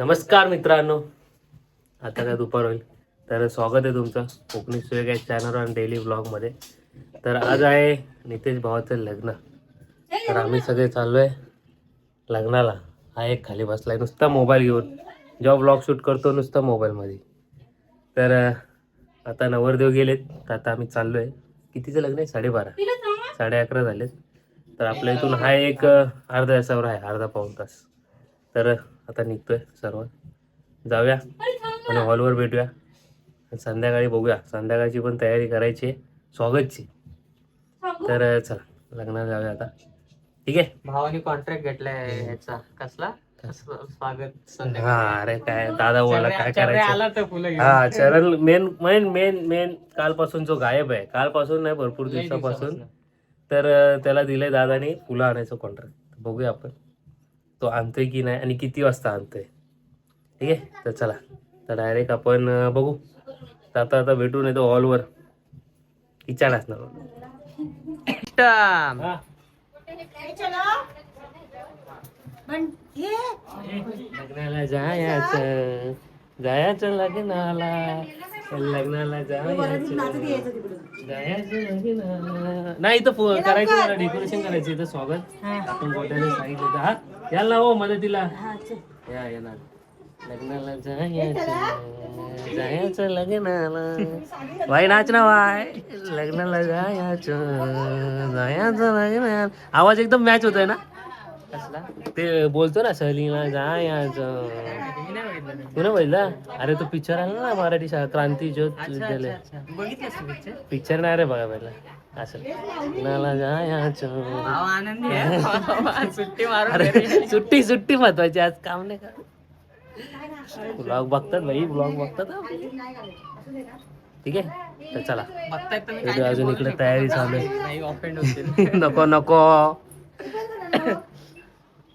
नमस्कार मित्रांनो, आता काय दुपार होईल तर स्वागत आहे तुमचं कोकणी सुयोग या चॅनल आणि डेली ब्लॉगमध्ये. तर आज आहे नितेश भावाचं लग्न, तर आम्ही सगळे चाललो आहे लग्नाला. हा एक खाली बसलाय नुसता मोबाईल घेऊन, जेव्हा ब्लॉग शूट करतो नुसता मोबाईलमध्ये. तर आता नवरदेव गेलेत, तर आता आम्ही चाललो आहे. कितीचं लग्न आहे? 12:30 11:30 झालेत. तर आपल्या इथून हा एक अर्ध्या तासावर आहे, अर्धा पाऊण तास. तर आता निघतोय सर्व, जाऊया आणि हॉलवर भेटूया. संध्याकाळी बघूया, संध्याकाळची पण तयारी करायची आहे स्वागतची. तर चला लग्नाला जाऊया आता. ठीक आहे. भावानी कॉन्ट्रॅक्ट घेतलाय ह्याचा कसला स्वागत हा अरे काय दादा बोला काय आला तर करायचं. फुलं घेऊन. हा चरण मेन मेन मेन मेन कालपासून जो गायब आहे, कालपासून नाही भरपूर दिवसापासून. तर त्याला दिलंय दादानी फुलं आणायचं कॉन्ट्रॅक्ट. बघूया आपण तो आणतोय की नाही आणि किती वाजता आणतोय. ठीक आहे. तर चला, तर डायरेक्ट आपण बघू. तर आता भेटून येतो हॉलवर. किचन असणार. लग्नाला जायचं लग्नाला, लग्नाला जायचं लग्नाला. नाही इथं करायचं, मला डेकोरेशन करायचं इथं स्वागत. आपण मोठ्याने सांगितलं हा याल ना हो मदतीला या येणार. लग्नाला जायचं लग्नाला. बाई नाच ना बाय. लग्नाला जायचं लग्नाला. आवाज एकदम मॅच होतोय ना कसला ते बोलतो ना सहलीला जायचं. तुला बघितलं? अरे तो पिक्चर आला ना मराठी क्रांती ज्योत विद्यालय. पिक्चर नाही रे बघा पहिला. असं लग्नाला जायचं. सुट्टी सुट्टी महत्वाची, आज काम नाही का. ब्लॉग बघतात भाई, ब्लॉग बघतात. ठीक आहे. तर चला अजून इकडे तयारी चालू आहे. नको नको.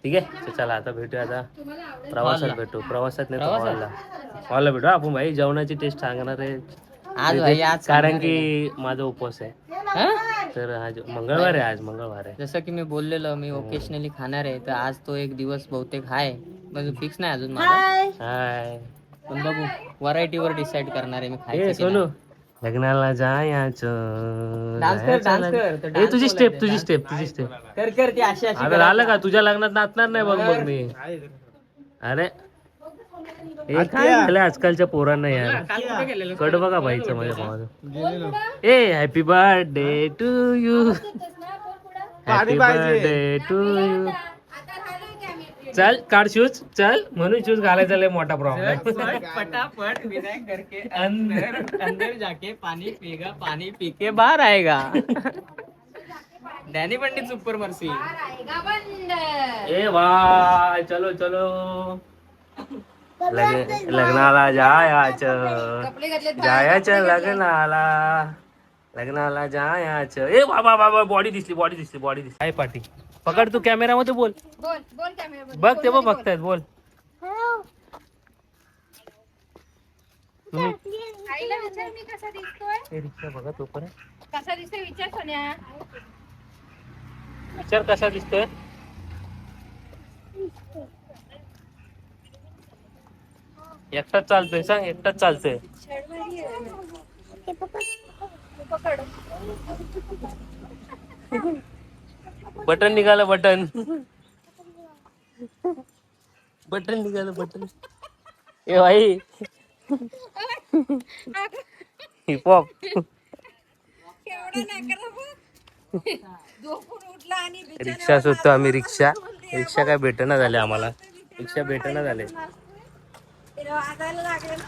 ठीक आहे. तर चला आता भेटूया. आता प्रवासात भेटू, प्रवासात नाही तर हॉलला भेटू आपण. भाई जेवणाची टेस्ट सांगणार आहे आज भाई आज कारण की माझा उपवास आहे. तर आज मंगळवार आहे, आज मंगळवार आहे. जसं की मी बोललेलो मी ओकेशनली खाणार आहे, तर आज तो एक दिवस बहुतेक आहे, म्हणजे फिक्स नाही अजून माझा. हाय पण बघू व्हरायटीवर डिसाइड करणार आहे मी ए खायचं. सोनू लग्नाला जायचं. डान्स कर, डान्स कर. ए तुझी स्टेप, तुझी स्टेप, तुझी स्टेप कर कर ती अशी अशी. आता झालं का? तुझ्या लग्नात नाचणार नाही बघ मग मी. अरे हे काय झालं आजकालच्या पोरांना यार. कड बघा बाईचं माझ्या भावाचं. ए happy birthday to you, happy birthday to you. चल काढ शूज, चल. म्हणून शूज घालायचा लय मोठा प्रॉब्लेम. फटाफट विदाई करके अंदर अंदर जाके पानी पीगा, पानी पी के बाहर आएगा. Danny Pandit super mercy. ए वाय चलो चलो लग्नाला जायचं, जायचं लग्नाला, लग्नाला जायचं. ए बाबा बाबा बॉडी दिसली, बॉडी दिसली, बॉडी दिसली. काय पाठी पकड तू कॅमेरा मध्ये बोल. बोल कॅमेरा बघ ते बघ बघतायत. बोल. आईला विचार मी कसा दिसतोय. रिक्षा बघा तोपर्यंत कसा दिसतोय विचार सोन्या. विचार कसा दिसतोय. एकटाच चालतोय सांग, एकटाच चालतोय. पकड. बटन निघालं, बटन बटन निघालं, बटन. ए भाई हिपहॉप. रिक्षा शोधतो आम्ही. रिक्षा रिक्षा काय भेटना झाले आम्हाला, रिक्षा भेटना झाले.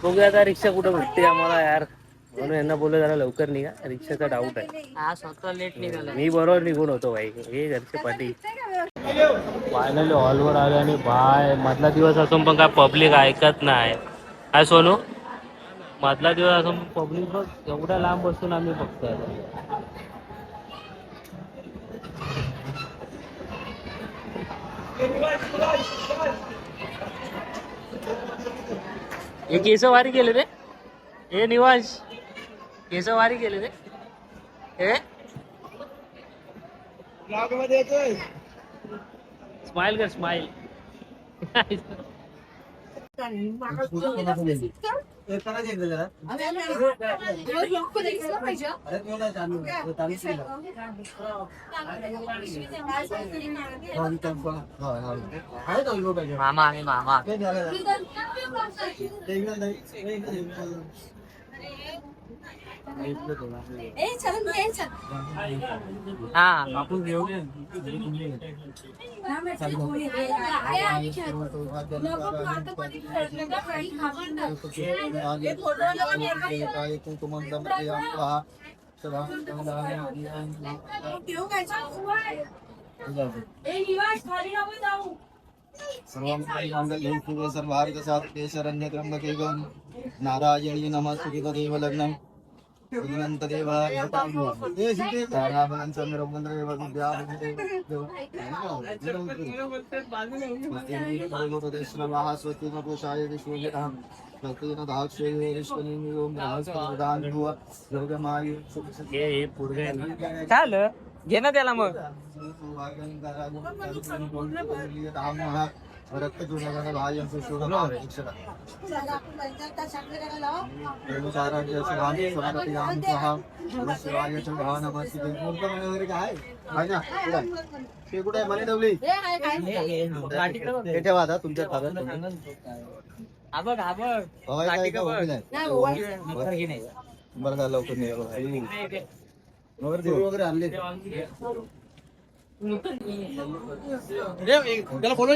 बघूया आता रिक्षा कुठं भेटते आम्हाला यार. म्हणून यांना बोललं जरा लवकर निघा, रिक्षाचा डाऊट आहे. हा स्वतः लेट निघाला. मी बरोबर निघून होतो भाई. हे घरचे पाठी. फायनली हॉलवर आले आणि बाय मधला दिवस असून पण काय पब्लिक ऐकत नाही. काय सोनू मधला दिवस असून पब्लिक बघ एवढ्या लांब बसून आम्ही बघतोय. हे केस वारी केले रे. हे निवास केस वारी केले रे. हे स्माइल कर, स्माइल. मामा आणि मामा हा आपण घेऊ नारायणी नमस्ते तदेव लग्नम हे पुढे चाल घे ना त्याला मग रक्त जुळण्याचा भाज्य ते कुठे मनी ठेवली ठेवा आता तुमच्या बरं झालं लवकर नाही वगैरे आणले त्याला फोटो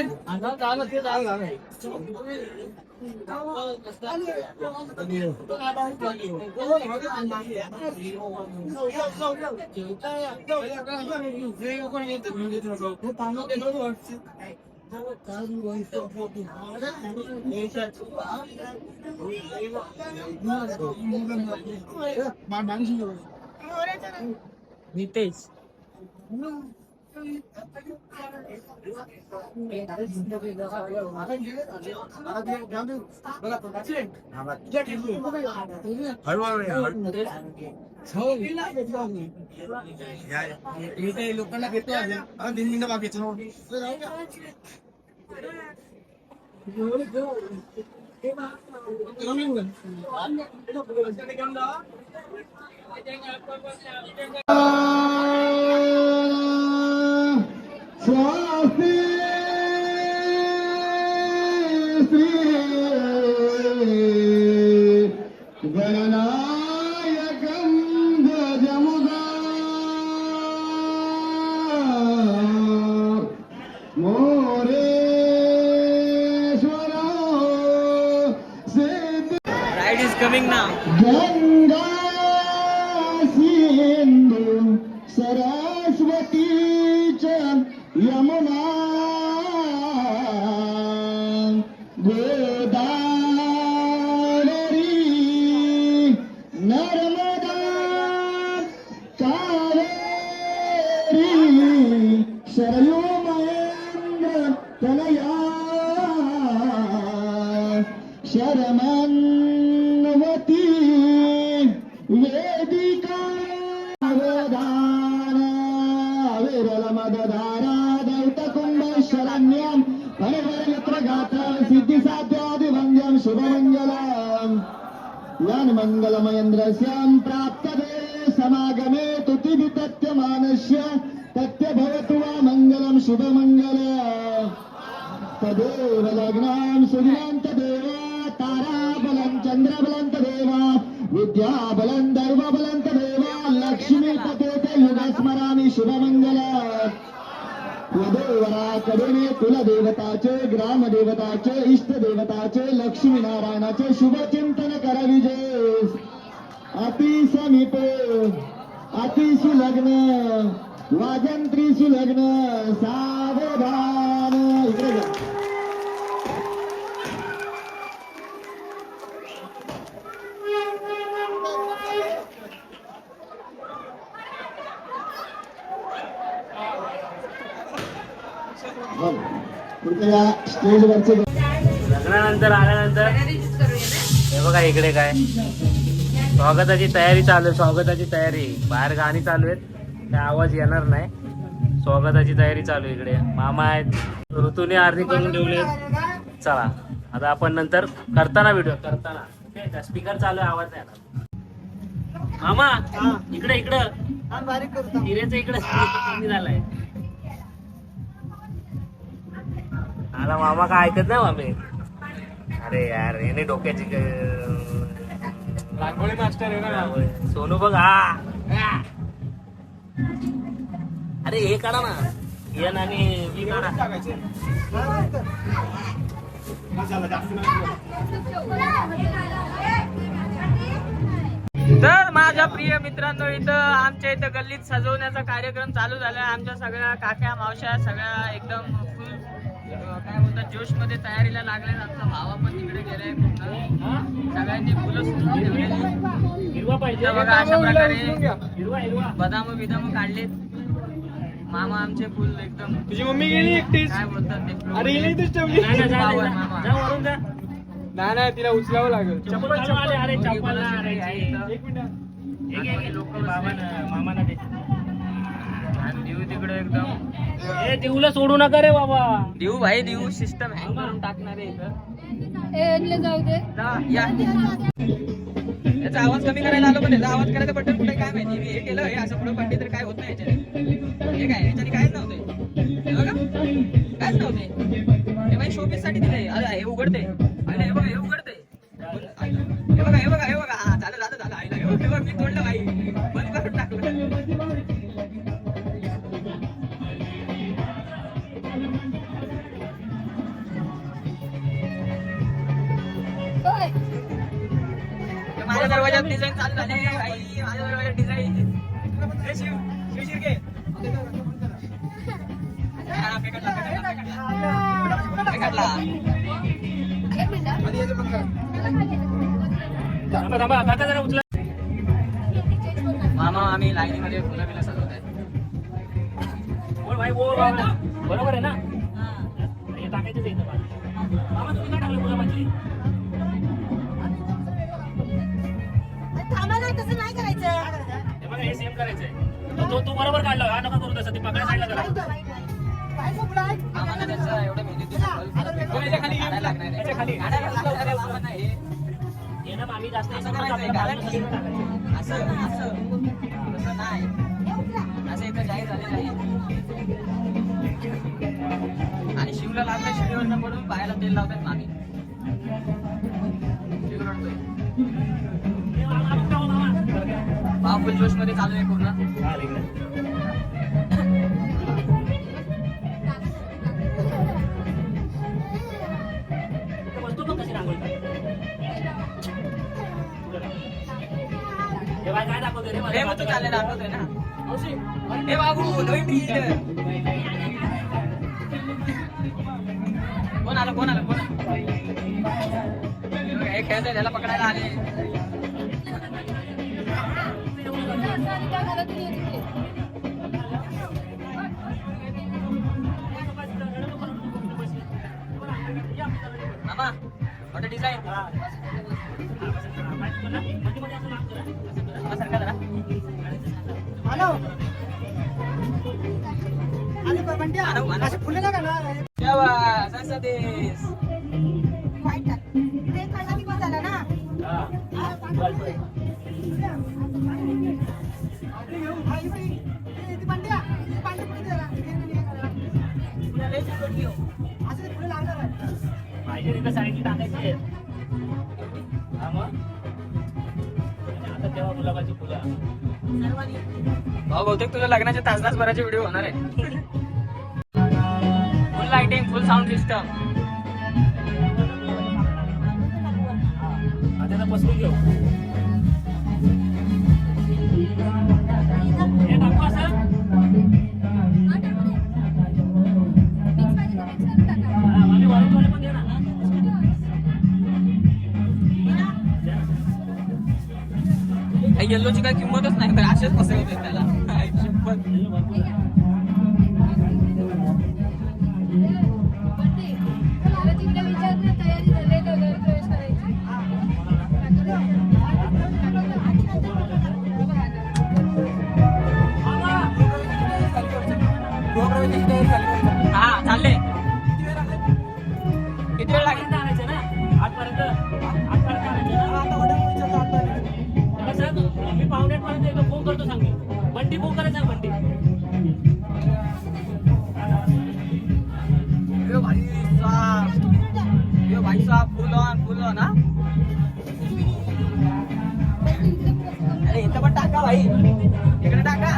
नितेश लोकांना घेतो 3 मिनिटं बाकी ride is coming now Ganga Sindhu Saraswati Yamuna Godavari Narmada Kaveri Sarayu Mahendra Tanaya Sharmanvati Vedika अवधान विरलमदधारा दैतकुम्भ शरण्यं परिवर्यत्र गात्र सिद्धिसाध्यादिभङ्गं शुभमङ्गलम् यान्मङ्गलमयन्द्रस्यां प्राप्तदे समागमे तुतिवितत्यमानस्य तत्य भवतु वा मङ्गलं शुभमङ्गलम् तदेव लग्नां सुदिनान्तदेव ताराबलं चन्द्रबलं विद्याबलं दर्वबलं लक्ष्मीपते युगस्मरामि शुभमङ्गलम् वधूवराकडे कुलदेवताचे ग्रामदेवताचे इष्टदेवताचे लक्ष्मीनारायणाचे शुभचिंतन करविजे अति समीपे अति सुलग्न वाजंत्री सुलग्न सावधान इकडे जा. पुढच्या स्टेजवरचे लग्नानंतर आल्यानंतर हे बघा इकडे काय स्वागताची तयारी चालू आहे. स्वागताची तयारी बाहेर गाणी चालू आहेत काय आवाज येणार नाही. स्वागताची तयारी चालू आहे इकडे. मामा आहेत ऋतूने आरती करून ठेवले. चला आता आपण नंतर करताना व्हिडिओ करताना ओके स्पीकर चालू आहे आवाज नाही येणार. मामा इकडे हिरेचं इकडे कमी झालाय. आला मामा काय ऐकत नाही मामे. अरे यार याने डोक्याची रांगोळी मास्टर आहे ना. सोनू बघ हा. अरे हे काढा ना एन आणि वी काढा. तर माझ्या प्रिय मित्रांनो इथं आमच्या इथं गल्लीत सजवण्याचा कार्यक्रम चालू झाला. आमच्या सगळ्या काक्या मावश्या सगळ्या एकदम फुल काय बोलतात जोश मध्ये तयारीला लागल्या. आमचा भावा पण तिकडे गेलाय पूर्ण. सगळ्यांनी फुलं सुद्धा ठेवलेली. हिरवा पाहिजे बघा अशा प्रकारे हिरवा बदाम बिदाम काढलेत. मामा आमचे फुल एकदम तुझी मम्मी गेली एकटीच. काय बोलतात ते अरे गेली इथेच ठेवली. नाही, नाही, जा, पावर जा, मामा. जा, वरून जा. नाही तिला उचलावं लागेल. चप्पल आले, अरे चप्पल आहे इथं. एक मिनिट. लोक मामाला दे. आणि देऊ तिकडे एकदम ए देऊला सोडू नका रे बाबा. देऊ भाई देऊ सिस्टम हँग करून टाकणार आहे इथं. जाऊ दे. या याचा आवाज कमी करायला आलो पण याचा आवाज करायचं बटन कुठे काय माहिती. मी हे केलं हे असं पुढे पडली तर काय होत नाही याच्याने. हे काय याच्याने कायच नव्हते. हे बघा कायच नव्हते. हे भाई शोपीस साठी दिले. अरे हे उघडते. अरे हे बघा हे उघडते. हे बघा हे बघा हे बघा हा झालं झालं झालं. आईला हे बघ मी तोडलं भाई बंद करून टाकलं. होय. माझ्या दरवाजात डिझाईन चालू झाली. आई माझ्या दरवाजात डिझाईन. शिवशिरके एक मिनिट. थांबा थांबा काका जरा उचला. मामा आम्ही लाईनीमध्ये फुलं बिलं सजवत आहे. बोल भाई बोल बाबा. बरोबर आहे ना हे टाकायचंच आहे इथं बाजूला. मामा तुम्ही काय टाकलं गुलाबाची. तसं नाही करायचं. हे बघा हे सेम करायचंय. तो बरोबर काढला हा नका करू तसं. ते पकडा साईडला करा. आम्हाला त्याचं एवढं मेहनतीचं फळ याच्या खाली काढायला लागणार आहे. याच्या खाली. काढायला लागणार आहे आम्हाला हे. हे ना आम्ही जास्त असं करायचंय कारण की असं तसं नाही. असं इथं जाहीर झालेलं आहे. आणि शिवला लागलं शिडीवरनं पडून पायाला तेल लावतात मामी. शिव रडतोय. भाव फुल जोश मध्ये चालू आहे पूर्ण. वस्तू पण कशी रांगोळी हे बाय काय दाखवते रे हे मग तू चाललेला आठवतोय ना. हे बाबू नवीन टीचर. कोण आलं कोण आलं कोण आलं. हे खेळतोय त्याला पकडायला आले. मामा मोठं डिझाईन सरकार जरा. आणू, आणू. जेवा, संसदेस. पाहिजे तिथं साईडला टाकायची आहेत. हा मग आता तेव्हा गुलाबाची फुलं. भाऊ बहुतेक तुझ्या लग्नाचे तास भराचे व्हिडिओ होणार आहे. फुल लाइटिंग फुल साऊंड सिस्टम. आता पसरून घेऊ. हे टाकू असं. आम्ही वाढवतोले पण घे ना. येल्लोची काय किंमतच नाही तर असेच कसे होते त्याला. हा चालले. किती वेळ लागेल. फोन करतो सांग मी. बंटी फोन करायचा बंटी. यो भाई साहब फुल ऑन हा. अरे इथं पण टाका भाई, इकडे टाका.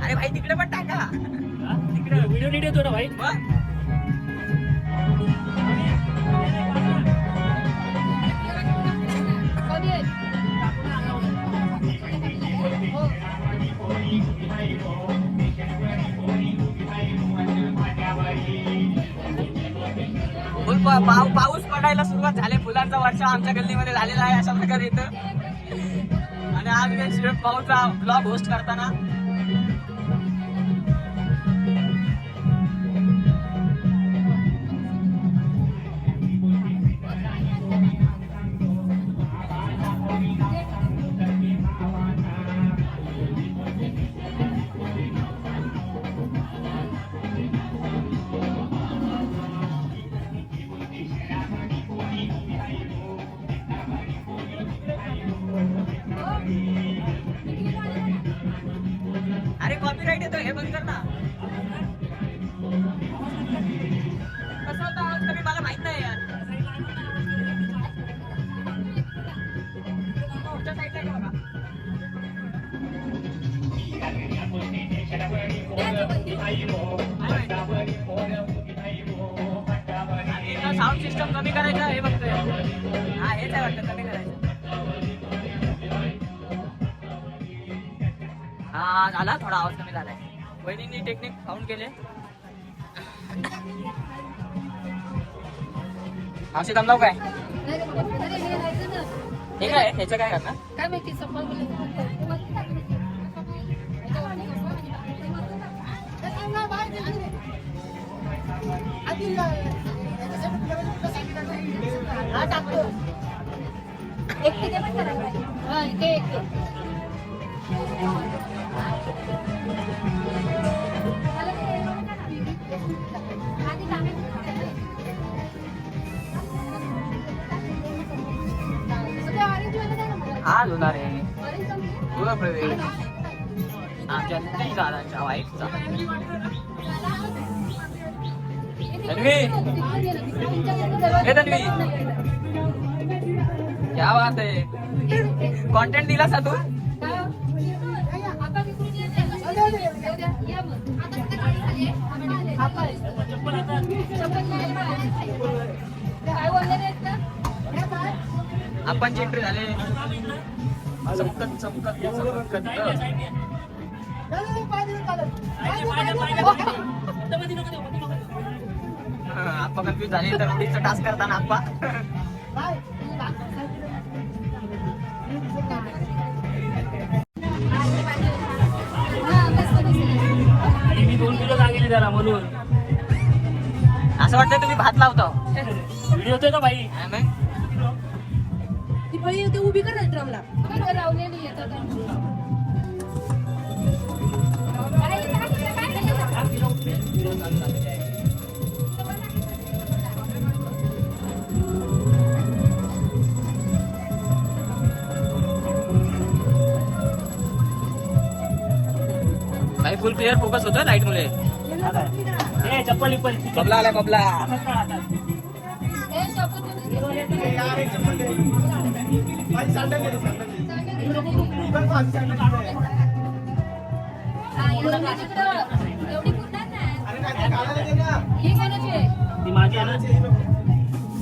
अरे भाई तिकडे पण टाका. तिकडे व्हिडिओ नीट येतो ना भाई. मग कधी आहे? पाऊस पडायला सुरुवात झाली. फुलांचा वर्षा आमच्या गल्लीमध्ये झालेला आहे अशा प्रकारे इथं. आणि आज मी शिव पाऊसचा ब्लॉग होस्ट करताना अरे कॉपीराइट येतो, हे बंद कर ना. कसं होतं आवाज कमी मला माहित नाही यार. पुढच्या साईडला आहे का बघा. साऊंड सिस्टम कमी करायचं हे बघतोय. हा हेच आहे वाटतं, कमी करायचं. हा झाला, थोडा आवाज कमी झालाय. वहिनींनी टेक्निक फाउंड केले. औषध थांबलाव काय हे काय ह्याचं काय करणार. काय माहिती सफल हा टाकतो. एक तिथे पण करायला. हा इथे एक आज होणार आहे गृहप्रवेश आमच्या दादांच्या वाईफचा. तन्वी, हे तन्वी, क्या बात आहे. कॉन्टेंट दिला सा तू. आपण एंट्री झाले. चमकत चमकत चमकत. आप्पा कन्फ्युज झाले तर उडीचा टास्क करताना आप्पा. मी 2 किलो लागेल त्याला म्हणून. असं वाटतं तुम्ही भात लावतो. व्हिडिओ होतोय का भाई. ती पळी होती उभी कर ड्रमला. इथं लावलेली येतात. भाई फुल क्लिअर फोकस होतो लाईट मुळे. ए चप्पल बबला आलाय बबला. एवढी पुरणार नाही. ही कोणाची आहे? ती माझी आहे ना.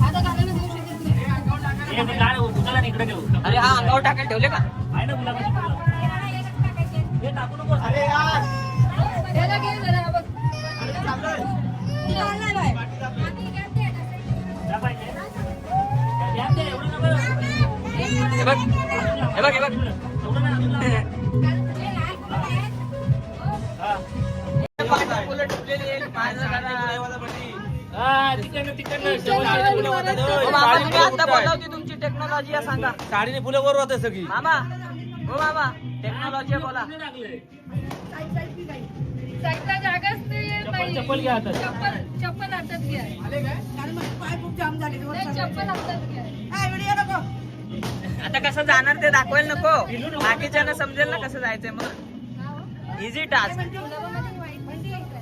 आता घालायला देऊ शकत नाही. ए, ते काय उचला इकडे ठेवू. अरे हा अंगावर टाकायला ठेवले का. आहे ना गुलाबाची फुलं. हे टाकू नको. त्याला घे जरा बघ. चालणार आहे. त्या पाहिजे. या ते एवढं नका. हे बघ हे बघ हे बघ. एवढं नाही अजून लावलं. हा. फुलं ठेवलेली आहेत. माझं जरा- हा, तिकडनं शेवटच्या फुलं होतात. हो मामा, तुम्ही आता बोलला होती तुमची टेक्नॉलॉजी आहे सांगा. साडीने फुलं वर होते सगळी. मामा हो मामा टेक्नॉलॉजी बोला. कुठे टाकले? साईडला जागाच नाही चप्पल घ्या हातात. चप्पल हातात घ्या. चप्पल हातात घ्या. आता कसं जाणार ते दाखवायला नको, बाकीच्यांना समजेल ना कसं जायचंय. मग इझी टास्क. गुलाबामध्ये white पण घ्यायचं.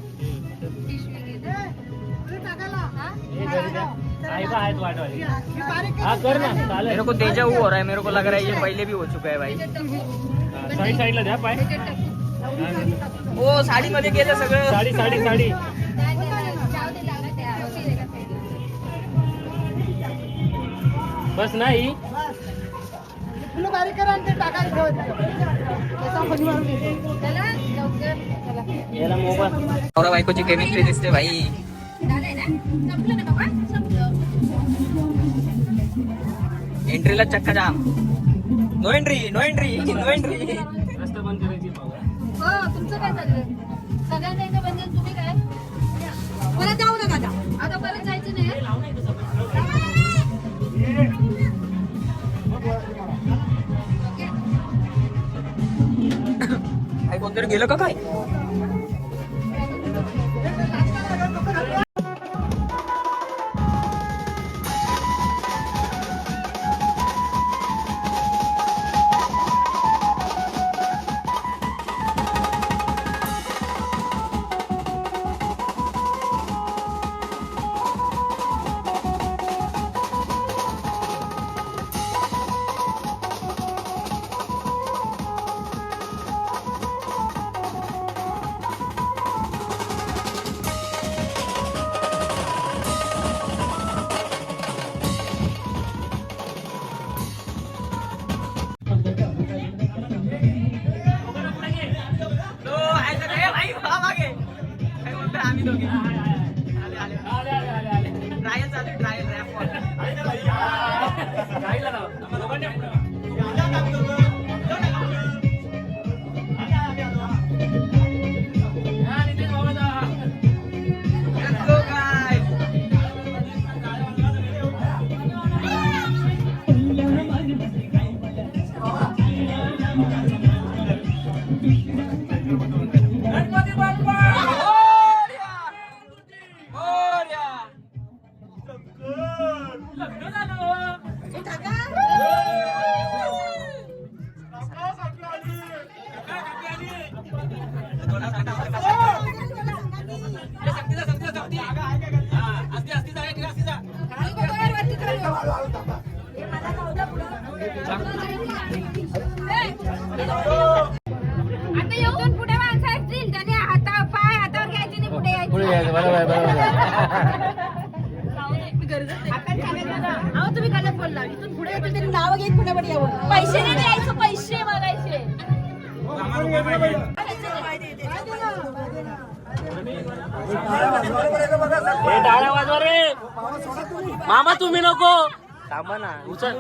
पिशवी घे. हा? हा कर ना चालेल. मेरे को तेजा हो रहा है, मेरे को लग रहा है ये पहले भी हो चुका है भाई. साईड साईडला द्या पाय. ओ साडी मध्ये गेलं सगळं. साडी साडी साडी नाही, नाही, नाही. जाऊ दे, जाऊ दे. त्या औषधी का ते. बस नाही. चला, लवकर. चला. याला मोबाईल. नवरा बायकोची केमिस्ट्री दिसते भाई. झालंय ना? संपलं ना बाबा? संपलं. एंट्रीला चक्का जाम. No entry, no entry, no entry. रस्ता बंद करायची पाहू. हो, तुमचं काय चाललंय? सगळ्यांना इथं बंद आहे, तुम्ही काय? परत जाऊ नका आता. आता परत जायचं नाही. काय कोणतरी गेलं का काय? आम्ही दोघे ट्रायल चालू, ट्रायल रॅप. आता येऊन पुढे माणसं असतील त्याने पाय हातावर घ्यायचे नाही, पुढे यायचे. पुढे यायचं. बरोबर आहे, बरोबर आहे. अहो तुम्ही गलत बोलला. इथून पुढे येतील तरी नाव घेत पुढे पुढे यावं. पैसे नाही द्यायचं, पैसे मागायचे. हे टाळ्या वाजवा रे. मामा तुम्ही नको थांबा ना. उचल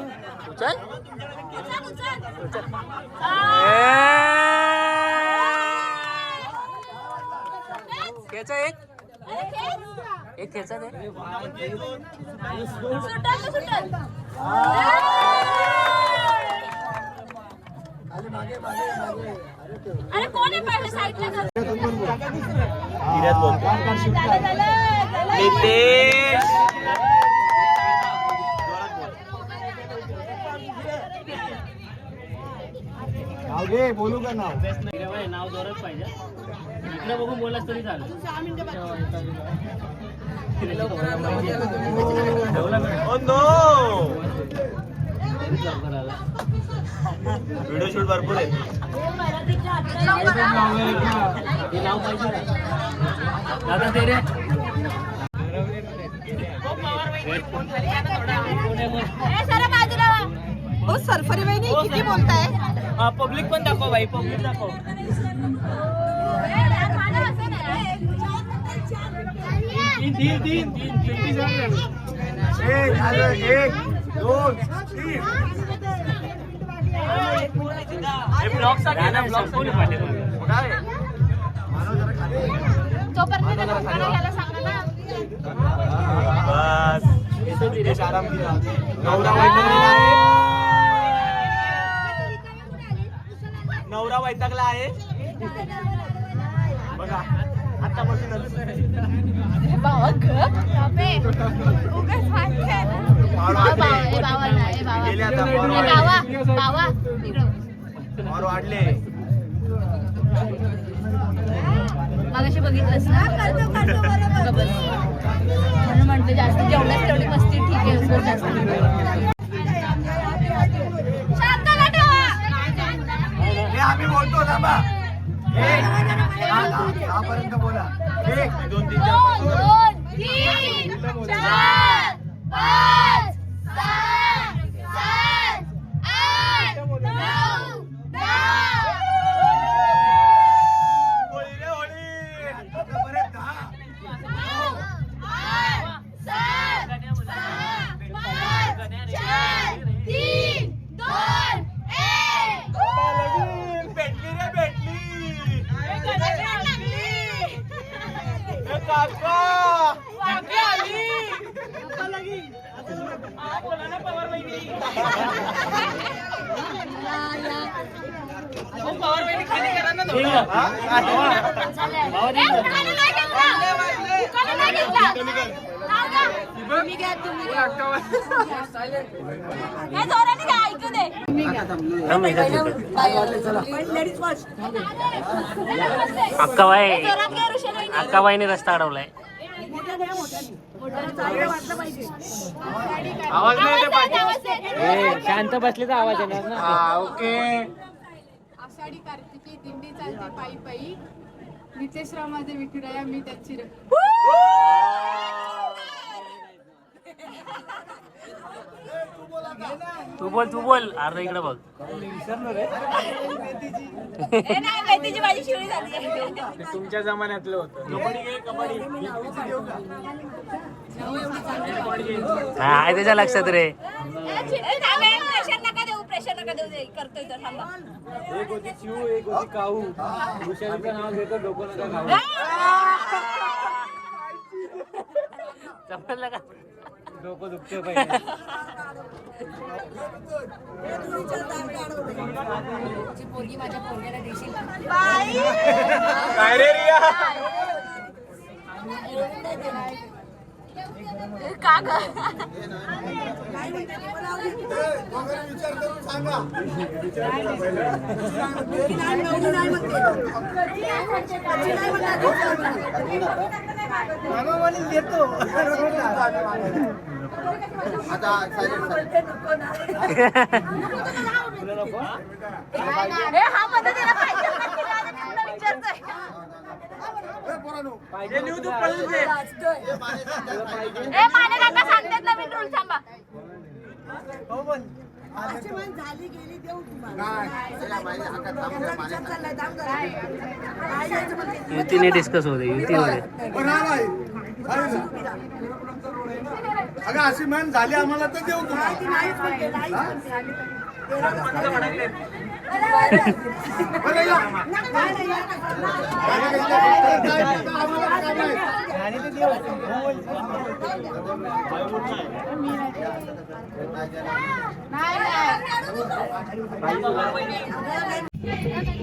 उचल. त्याचा एक त्याचा दे. अरे कोण आहे पाहिलं साईडला? नितेश बोलू का नाव? नाव जोरच पाहिजे. इकडे बघून बोलास तरी चालेल. व्हिडिओ शूट भरपूर आहे. हे नाव पाहिजे ना. दादा ते रे. हो सरफरी वहिनी किती बोलताय? पब्लिक पण दाखव भाई, पब्लिक दाखव. तीन 57 एक दोन तीन. ब्लॉगचा घे ना, ब्लॉग कोणी पाहिजे? जोपर्यंत याला सांगा ना. बस दिनेश आराम दिला. नवरा वैतागलेला आहे. नवरा वैतागला आहे. बघा आतापासून बाबा गप. उगाच हात खेळ. गेले आता पावर वाढले. मगाशी बघितलंस ना म्हणून म्हणते जास्त जेवढ्याच तेवढी मस्ती ठीक आहे उगाच जास्त शांतता ठेवा. हे आम्ही बोलतो थांबा. 6 बोला. 1 2 3 4 2 3 4 5 6 7 8 9 10. होळी रे होळी. आतापर्यंत 10. 8 7 6 5 4 3 2 1. भेटली रे भेटली. काका पवार बहिणी खाली करा ना थोडं. अक्काबाईने रस्ता अडवलाय. आवाज नाही येते पाहिजे. शांत बसले तर आवाज येणार ना. ओके. आषाढी कार्तिकी दिंडी चालते पायी पायी नितेशराव माझे विठुराया मी त्याची तू बोल अरे इकडे बघ. माझी शिवडी झाली. तुमच्या जमान्यातलं होतं. हा त्याच्या लक्षात रे. प्रेशर नका देऊ करतोय तर थांबा. एक होती चिऊ एक होती काऊ. भूषणचं नाव घेतो डोकं नका खाऊ. समजलं का? डोकं दुखते पाहिजे. पोरगी माझ्या पोरग्याला देशील काय रे रिया. का ग? हा मदतीला पाहिजे विचारतोय. माने काका सांगतात नवीन रूल थांबा. युतीने डिस्कस होते युतीमध्ये. अगं अशी म्हण झाली आम्हाला तर देऊ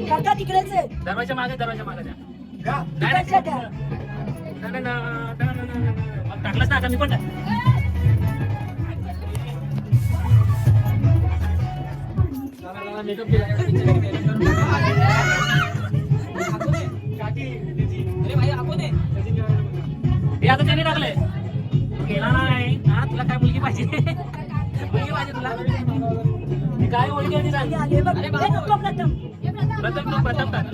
काका तिकडेच आहे. दरवाजा मागे द्या. टाकलाच ना मी पण आता त्याने टाकलंय. गेला नाही हा. तुला काय मुलगी पाहिजे? मुलगी पाहिजे तुला? काय मुलगी? प्रथम टाक.